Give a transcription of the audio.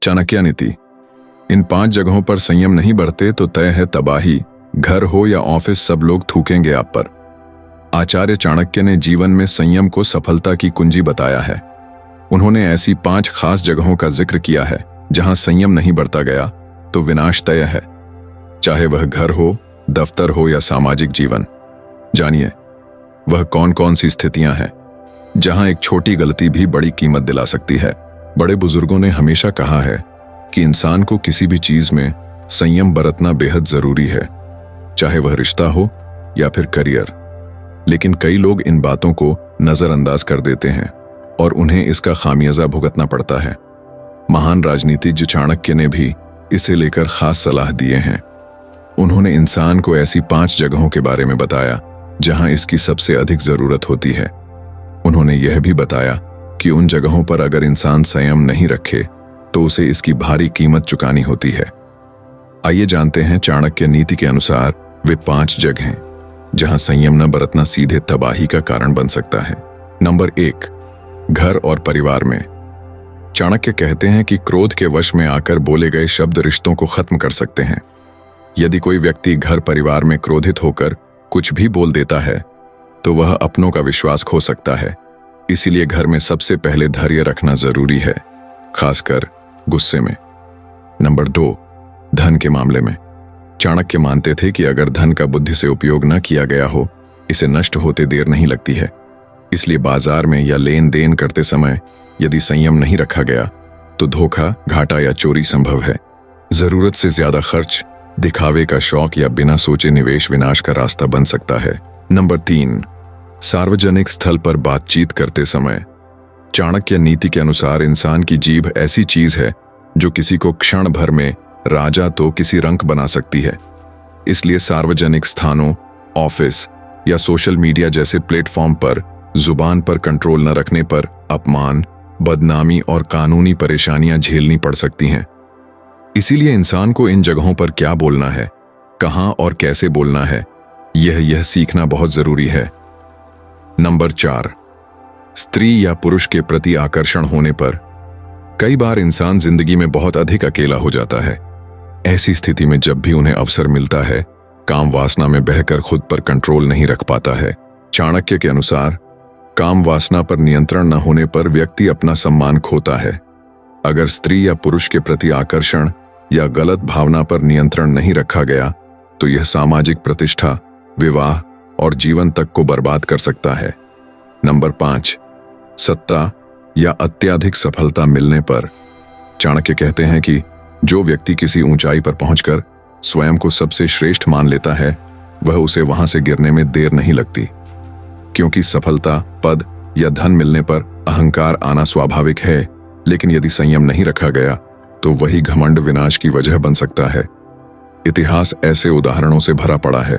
चाणक्य नीति। इन 5 जगहों पर संयम नहीं बरते तो तय है तबाही। घर हो या ऑफिस, सब लोग थूकेंगे आप पर। आचार्य चाणक्य ने जीवन में संयम को सफलता की कुंजी बताया है। उन्होंने ऐसी 5 खास जगहों का जिक्र किया है जहां संयम नहीं बरता गया तो विनाश तय है, चाहे वह घर हो, दफ्तर हो या सामाजिक जीवन। जानिए वह कौन कौन सी स्थितियां हैं जहां एक छोटी गलती भी बड़ी कीमत दिला सकती है। बड़े बुजुर्गों ने हमेशा कहा है कि इंसान को किसी भी चीज में संयम बरतना बेहद जरूरी है, चाहे वह रिश्ता हो या फिर करियर। लेकिन कई लोग इन बातों को नजरअंदाज कर देते हैं और उन्हें इसका खामियाजा भुगतना पड़ता है। महान राजनीतिज्ञ चाणक्य ने भी इसे लेकर खास सलाह दिए हैं। उन्होंने इंसान को ऐसी 5 जगहों के बारे में बताया जहां इसकी सबसे अधिक जरूरत होती है। उन्होंने यह भी बताया कि उन जगहों पर अगर इंसान संयम नहीं रखे तो उसे इसकी भारी कीमत चुकानी होती है। आइए जानते हैं चाणक्य नीति के अनुसार वे 5 जगहें जहां संयम न बरतना सीधे तबाही का कारण बन सकता है। नंबर 1, घर और परिवार में। चाणक्य कहते हैं कि क्रोध के वश में आकर बोले गए शब्द रिश्तों को खत्म कर सकते हैं। यदि कोई व्यक्ति घर परिवार में क्रोधित होकर कुछ भी बोल देता है तो वह अपनों का विश्वास खो सकता है। इसीलिए घर में सबसे पहले धैर्य रखना जरूरी है, खासकर गुस्से में। नंबर 2, धन के मामले में। चाणक्य मानते थे कि अगर धन का बुद्धि से उपयोग न किया गया हो, इसे नष्ट होते देर नहीं लगती है। इसलिए बाजार में या लेन देन करते समय यदि संयम नहीं रखा गया तो धोखा, घाटा या चोरी संभव है। जरूरत से ज्यादा खर्च, दिखावे का शौक या बिना सोचे निवेश विनाश का रास्ता बन सकता है। नंबर 3, सार्वजनिक स्थल पर बातचीत करते समय। चाणक्य नीति के अनुसार इंसान की जीभ ऐसी चीज है जो किसी को क्षण भर में राजा तो किसी रंक बना सकती है। इसलिए सार्वजनिक स्थानों, ऑफिस या सोशल मीडिया जैसे प्लेटफॉर्म पर जुबान पर कंट्रोल न रखने पर अपमान, बदनामी और कानूनी परेशानियां झेलनी पड़ सकती हैं। इसीलिए इंसान को इन जगहों पर क्या बोलना है, कहां और कैसे बोलना है, यह सीखना बहुत जरूरी है। नंबर 4, स्त्री या पुरुष के प्रति आकर्षण होने पर। कई बार इंसान जिंदगी में बहुत अधिक अकेला हो जाता है। ऐसी स्थिति में जब भी उन्हें अवसर मिलता है, काम वासना में बहकर खुद पर कंट्रोल नहीं रख पाता है। चाणक्य के अनुसार काम वासना पर नियंत्रण न होने पर व्यक्ति अपना सम्मान खोता है। अगर स्त्री या पुरुष के प्रति आकर्षण या गलत भावना पर नियंत्रण नहीं रखा गया तो यह सामाजिक प्रतिष्ठा, विवाह और जीवन तक को बर्बाद कर सकता है। नंबर 5, सत्ता या अत्यधिक सफलता मिलने पर। चाणक्य कहते हैं कि जो व्यक्ति किसी ऊंचाई पर पहुंचकर स्वयं को सबसे श्रेष्ठ मान लेता है, वह उसे वहां से गिरने में देर नहीं लगती। क्योंकि सफलता, पद या धन मिलने पर अहंकार आना स्वाभाविक है, लेकिन यदि संयम नहीं रखा गया तो वही घमंड विनाश की वजह बन सकता है। इतिहास ऐसे उदाहरणों से भरा पड़ा है